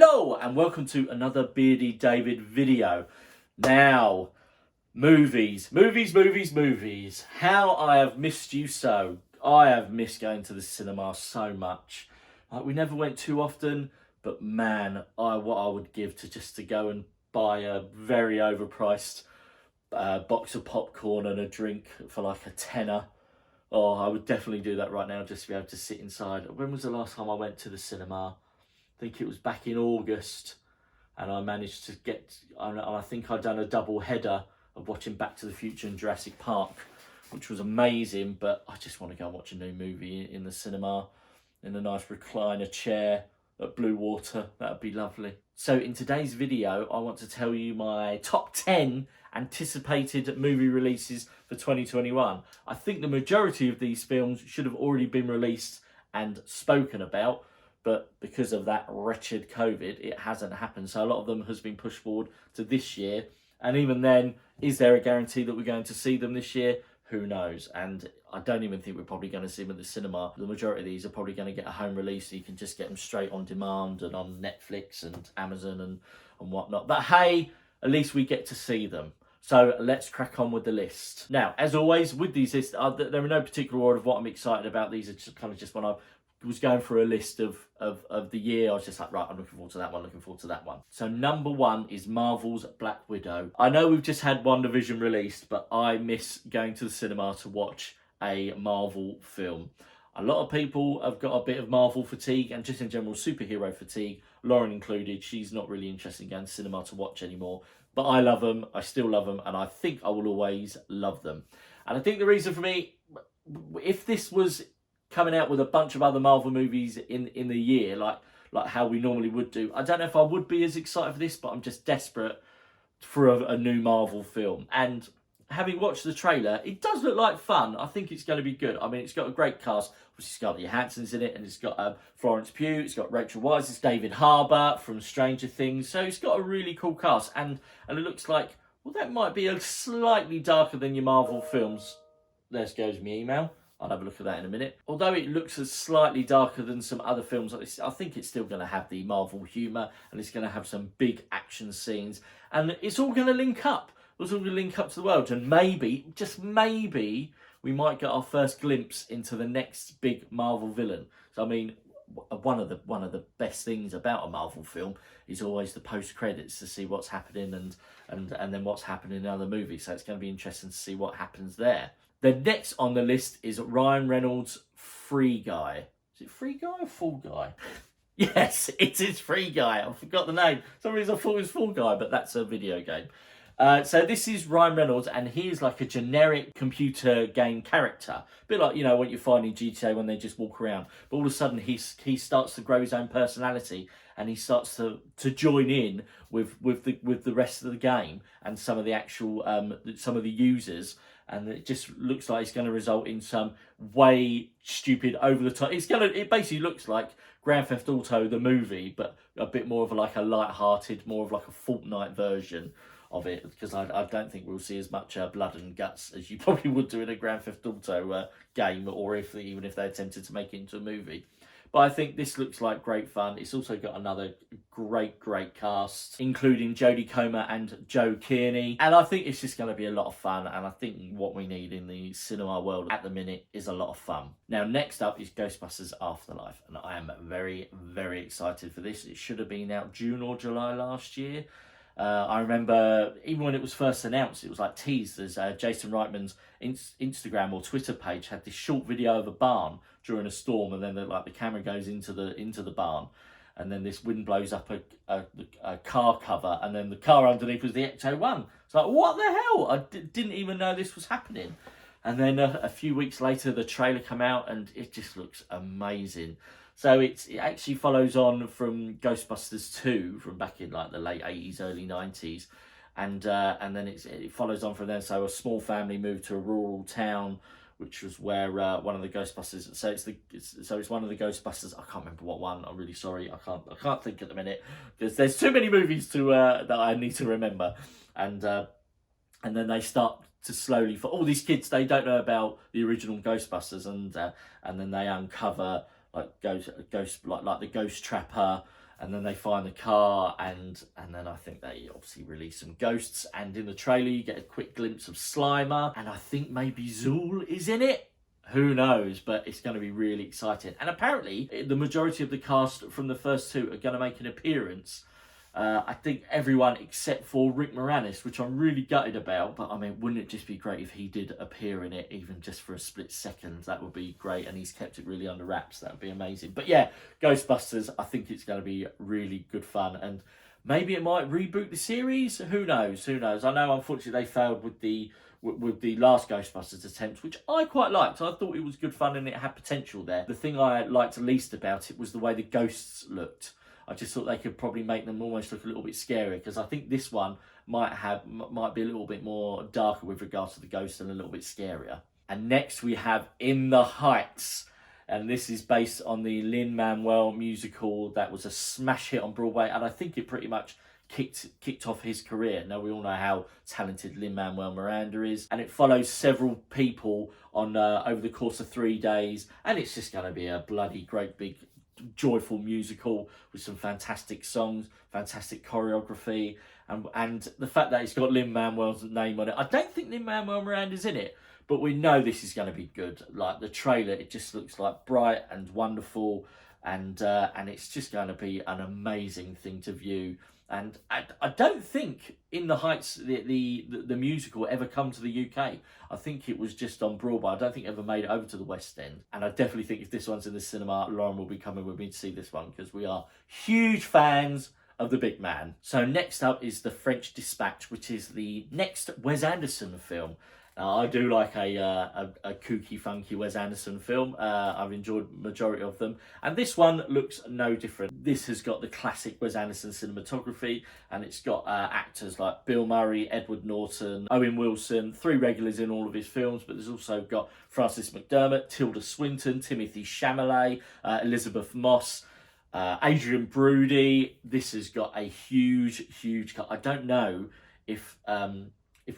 Hello and welcome to another Beardy David video. Now, movies. How I have missed you so. I have missed going to the cinema so much. Like, we never went too often, but man, what I would give to go and buy a very overpriced box of popcorn and a drink for like a tenner. Oh, I would definitely do that right now just to be able to sit inside. When was the last time I went to the cinema? I think it was back in August, and I managed to get, I think I'd done a double header of watching Back to the Future and Jurassic Park, which was amazing, but I just want to go and watch a new movie in the cinema, in a nice recliner chair at Blue Water. That'd be lovely. So in today's video, I want to tell you my top 10 anticipated movie releases for 2021. I think the majority of these films should have already been released and spoken about, but because of that wretched COVID, it hasn't happened. So a lot of them has been pushed forward to this year. And even then, is there a guarantee that we're going to see them this year? Who knows? And I don't even think we're probably going to see them at the cinema. The majority of these are probably going to get a home release, so you can just get them straight on demand and on Netflix and Amazon and whatnot. But hey, at least we get to see them. So let's crack on with the list. Now, as always, with these lists, there are no particular order of what I'm excited about. These are just when I was going through a list of the year, I was just like, right, I'm looking forward to that one, looking forward to that one. So number one is Marvel's Black Widow. I know we've just had WandaVision released, but I miss going to the cinema to watch a Marvel film. A lot of people have got a bit of Marvel fatigue and just in general superhero fatigue, Lauren included. She's not really interested in going to cinema to watch anymore. But I love them, I still love them, and I think I will always love them. And I think the reason for me, if this was coming out with a bunch of other Marvel movies in the year, like how we normally would do, I don't know if I would be as excited for this, but I'm just desperate for a new Marvel film. And having watched the trailer, it does look like fun. I think it's going to be good. I mean, it's got a great cast. It's got the Johansson's in it, and it's got Florence Pugh, it's got Rachel Weisz, it's David Harbour from Stranger Things. So it's got a really cool cast, and it looks like, well, that might be a slightly darker than your Marvel films. There goes my email. I'll have a look at that in a minute. Although it looks as slightly darker than some other films like this, I think it's still going to have the Marvel humour, and it's going to have some big action scenes, and it's all going to link up. It's all going to link up to the world, and maybe, just maybe, we might get our first glimpse into the next big Marvel villain. So I mean, one of the best things about a Marvel film is always the post credits to see what's happening and then what's happening in other movies. So it's going to be interesting to see what happens there. The next on the list is Ryan Reynolds' Free Guy. Is it Free Guy or Fall Guy? Yes, it is Free Guy. I forgot the name. For some reason I thought it was Fall Guy, but that's a video game. So this is Ryan Reynolds, and he is like a generic computer game character. A bit like, you know, what you find in GTA when they just walk around. But all of a sudden he starts to grow his own personality, and he starts to join in with the rest of the game and some of the actual some of the users. And it just looks like it's going to result in some way stupid, over the top. It basically looks like Grand Theft Auto the movie, but a bit more of like a light-hearted, more of like a Fortnite version of it, because I don't think we'll see as much blood and guts as you probably would do in a Grand Theft Auto game, or even if they attempted to make it into a movie. But I think this looks like great fun. It's also got another great cast, including Jodie Comer and Joe Kearney. And I think it's just going to be a lot of fun. And I think what we need in the cinema world at the minute is a lot of fun. Now, next up is Ghostbusters Afterlife. And I am very excited for this. It should have been out June or July last year. I remember even when it was first announced, it was like teased as Jason Reitman's Instagram or Twitter page had this short video of a barn during a storm, and then the camera goes into the barn, and then this wind blows up a car cover, and then the car underneath was the Ecto-1. It's like, what the hell? I didn't even know this was happening. And then a few weeks later, the trailer came out, and it just looks amazing. So it actually follows on from Ghostbusters 2 from back in like the late 80s, early 90s. And then it follows on from there. So a small family moved to a rural town, which was where one of the Ghostbusters. So it's one of the Ghostbusters. I can't remember what one. I'm really sorry. I can't think at the minute, because there's too many movies that I need to remember. And then they start to slowly, for all these kids, they don't know about the original Ghostbusters, and then they uncover like the Ghost Trapper and then they find the car, and then I think they obviously release some ghosts, and in the trailer you get a quick glimpse of Slimer, and I think maybe Zool is in it. Who knows, but it's going to be really exciting. And apparently, the majority of the cast from the first two are going to make an appearance. I think everyone except for Rick Moranis, which I'm really gutted about. But I mean, wouldn't it just be great if he did appear in it, even just for a split second? That would be great. And he's kept it really under wraps. That would be amazing. But yeah, Ghostbusters, I think it's going to be really good fun. And maybe it might reboot the series. Who knows? Who knows? I know, unfortunately, they failed with the last Ghostbusters attempt, which I quite liked. I thought it was good fun and it had potential there. The thing I liked least about it was the way the ghosts looked. I just thought they could probably make them almost look a little bit scary, because I think this one might be a little bit more darker with regards to the ghosts and a little bit scarier. And next we have In the Heights. And this is based on the Lin-Manuel musical that was a smash hit on Broadway, and I think it pretty much kicked off his career. Now, we all know how talented Lin-Manuel Miranda is, and it follows several people on over the course of 3 days, and it's just going to be a bloody great big joyful musical with some fantastic songs, fantastic choreography, and the fact that it's got Lin-Manuel's name on it. I don't think Lin-Manuel Miranda's in it, but we know this is going to be good. Like the trailer, it just looks like bright and wonderful, and it's just going to be an amazing thing to view. And I don't think In the Heights, the musical, ever come to the UK. I think it was just on Broadway. I don't think it ever made it over to the West End. And I definitely think if this one's in the cinema, Lauren will be coming with me to see this one, because we are huge fans of the big man. So next up is The French Dispatch, which is the next Wes Anderson film. I do like a kooky, funky Wes Anderson film. I've enjoyed the majority of them. And this one looks no different. This has got the classic Wes Anderson cinematography, and it's got actors like Bill Murray, Edward Norton, Owen Wilson, 3 regulars in all of his films, but there's also got Frances McDermott, Tilda Swinton, Timothy Chalamet, Elizabeth Moss, Adrian Brody. This has got a huge cut. I don't know if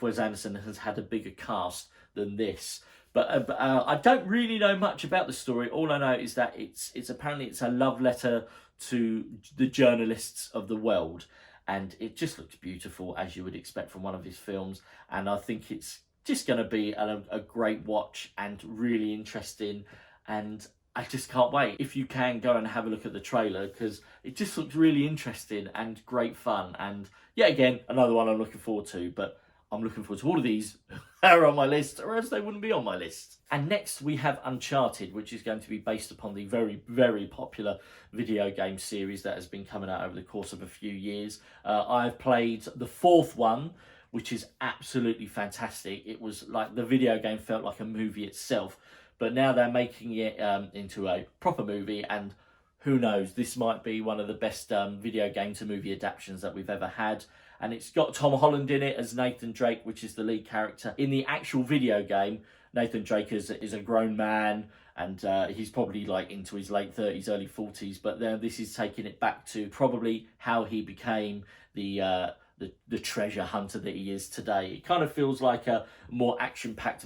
Wes Anderson has had a bigger cast than this, but I don't really know much about the story. All I know is that it's apparently a love letter to the journalists of the world, and it just looks beautiful, as you would expect from one of his films. And I think it's just going to be a great watch and really interesting, and I just can't wait. If you can, go and have a look at the trailer, because it just looks really interesting and great fun. And yeah, again, another one I'm looking forward to, but I'm looking forward to all of these that are on my list, or else they wouldn't be on my list. And next we have Uncharted, which is going to be based upon the very popular video game series that has been coming out over the course of a few years. I've played the 4th one, which is absolutely fantastic. It was like the video game felt like a movie itself, but now they're making it into a proper movie, and who knows, this might be one of the best video game to movie adaptations that we've ever had. And it's got Tom Holland in it as Nathan Drake, which is the lead character. In the actual video game, Nathan Drake is a grown man, and he's probably like into his late 30s, early 40s. But then this is taking it back to probably how he became the treasure hunter that he is today. It kind of feels like a more action-packed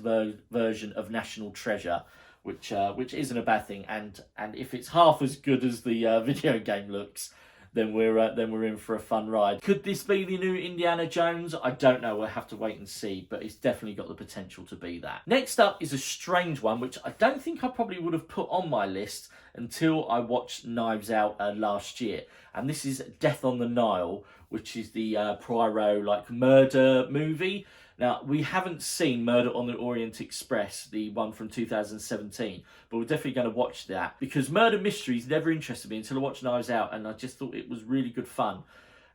version of National Treasure, which isn't a bad thing. And if it's half as good as the video game looks, then we're in for a fun ride. Could this be the new Indiana Jones? I don't know. We'll have to wait and see, but it's definitely got the potential to be that. Next up is a strange one, which I don't think I probably would have put on my list until I watched Knives Out last year. And this is Death on the Nile, which is the Poirot murder movie. Now, we haven't seen Murder on the Orient Express, the one from 2017, but we're definitely going to watch that, because murder mysteries never interested me until I watched Knives Out, and I just thought it was really good fun.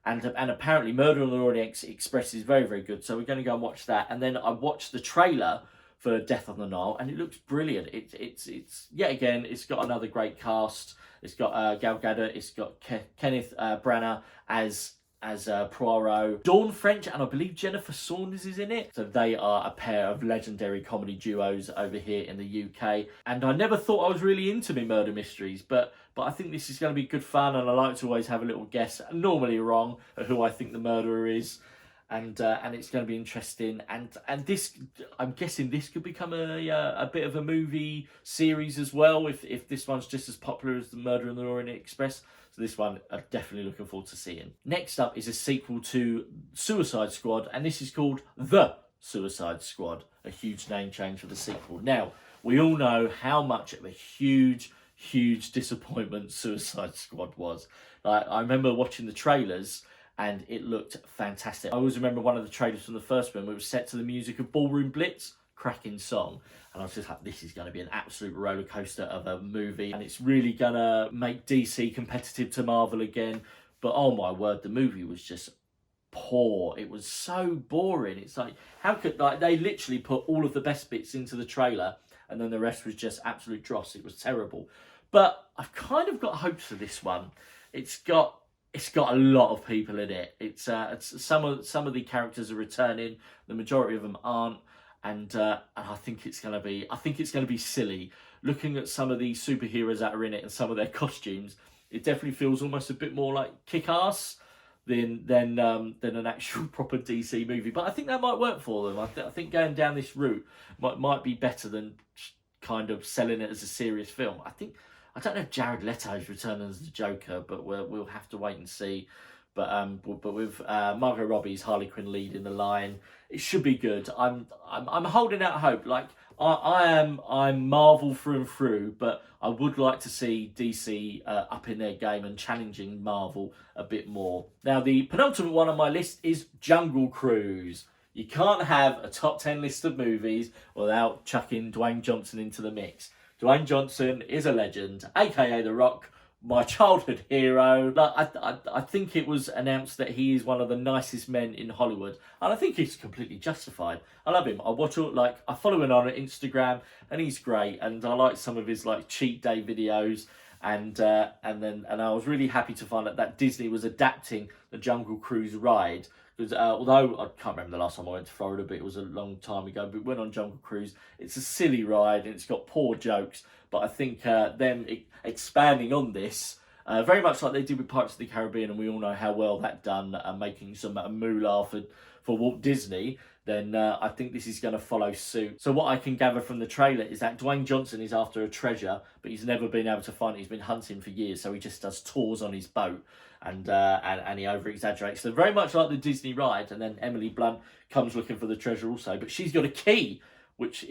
And apparently Murder on the Orient Express is very good, so we're going to go and watch that. And then I watched the trailer for Death on the Nile, and it looks brilliant. It's yet again, it's got another great cast. It's got Gal Gadot, it's got Kenneth Branagh as Poirot, Dawn French, and I believe Jennifer Saunders is in it. So they are a pair of legendary comedy duos over here in the UK. And I never thought I was really into me murder mysteries, but I think this is going to be good fun, and I like to always have a little guess, normally wrong, at who I think the murderer is. And it's going to be interesting, and this, I'm guessing this could become a bit of a movie series as well, if this one's just as popular as the Murder on the Orient Express. So this one I'm definitely looking forward to seeing. Next up is a sequel to Suicide Squad, and this is called The Suicide Squad. A huge name change for the sequel. Now, we all know how much of a huge disappointment Suicide Squad was. Like, I remember watching the trailers and it looked fantastic. I always remember one of the trailers from the first one, where it was set to the music of Ballroom Blitz, cracking song. And I was just like, this is going to be an absolute roller coaster of a movie, and it's really going to make DC competitive to Marvel again. But oh my word, the movie was just poor. It was so boring. It's like, how could, like, they literally put all of the best bits into the trailer and then the rest was just absolute dross. It was terrible. But I've kind of got hopes for this one. It's got a lot of people in it. It's some of the characters are returning. The majority of them aren't, and I think it's gonna be silly. Looking at some of the superheroes that are in it and some of their costumes, it definitely feels almost a bit more like Kick-Ass than an actual proper DC movie. But I think that might work for them. I think going down this route might be better than kind of selling it as a serious film. I don't know if Jared Leto's returning as the Joker, but we'll have to wait and see. But with Margot Robbie's Harley Quinn leading the line, it should be good. I'm holding out hope. Like, I'm Marvel through and through, but I would like to see DC up in their game and challenging Marvel a bit more. Now, the penultimate one on my list is Jungle Cruise. You can't have a top 10 list of movies without chucking Dwayne Johnson into the mix. Dwayne Johnson is a legend, aka The Rock, my childhood hero. I think it was announced that he is one of the nicest men in Hollywood, and I think he's completely justified. I love him. I follow him on Instagram, and he's great. And I like some of his cheat day videos. And I was really happy to find out that Disney was adapting the Jungle Cruise ride. Because although I can't remember the last time I went to Florida, but it was a long time ago. But we went on Jungle Cruise. It's a silly ride and it's got poor jokes. But I think them expanding on this, very much like they did with Pirates of the Caribbean, and we all know how well that done, making some moolah for Walt Disney, then I think this is going to follow suit. So what I can gather from the trailer is that Dwayne Johnson is after a treasure, but he's never been able to find it. He's been hunting for years, so he just does tours on his boat, and he over-exaggerates. So very much like the Disney ride, and then Emily Blunt comes looking for the treasure also, but she's got a key, which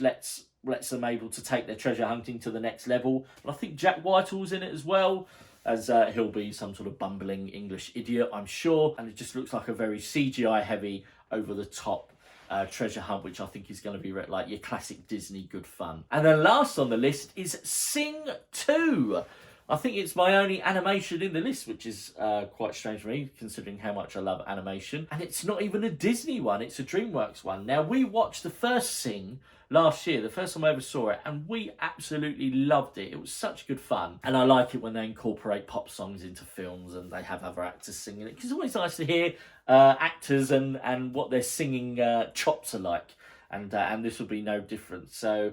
lets them able to take their treasure hunting to the next level. And I think Jack Whitehall's in it as well, as he'll be some sort of bumbling English idiot, I'm sure. And it just looks like a very CGI heavy, over the top treasure hunt, which I think is going to be like your classic Disney good fun. And then last on the list is Sing 2. I think it's my only animation in the list, which is quite strange for me, considering how much I love animation. And it's not even a Disney one, it's a DreamWorks one. Now, we watched the first Sing last year, the first time I ever saw it, and we absolutely loved it. It was such good fun. And I like it when they incorporate pop songs into films and they have other actors singing it, because it's always nice to hear actors and what their singing chops are like. And this will be no different. So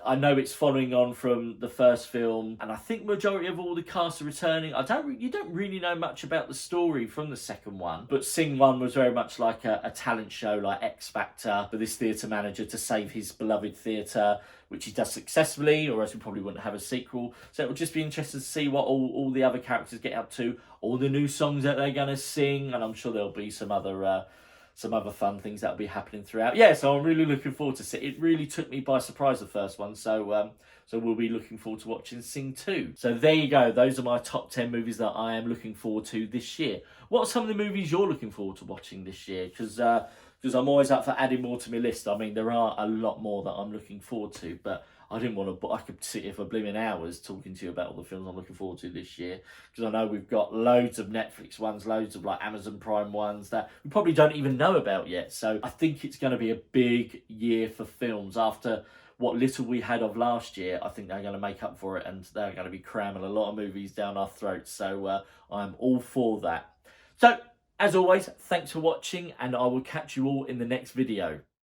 I know it's following on from the first film, and I think majority of all the cast are returning. You don't really know much about the story from the second one, but Sing 1 was very much like a talent show, like X Factor, for this theatre manager to save his beloved theatre, which he does successfully, or else we probably wouldn't have a sequel. So it would just be interesting to see what all the other characters get up to, all the new songs that they're going to sing, and I'm sure there'll be some other fun things that'll be happening throughout. Yeah, so I'm really looking forward to it. It really took me by surprise, the first one, so we'll be looking forward to watching Sing 2. So there you go. Those are my top 10 movies that I am looking forward to this year. What are some of the movies you're looking forward to watching this year? Because I'm always up for adding more to my list. I mean, there are a lot more that I'm looking forward to, but I didn't want to. I could sit here for blooming hours talking to you about all the films I'm looking forward to this year, because I know we've got loads of Netflix ones, loads of Amazon Prime ones that we probably don't even know about yet. So I think it's going to be a big year for films. After what little we had of last year, I think they're going to make up for it, and they're going to be cramming a lot of movies down our throats. So I'm all for that. So as always, thanks for watching, and I will catch you all in the next video.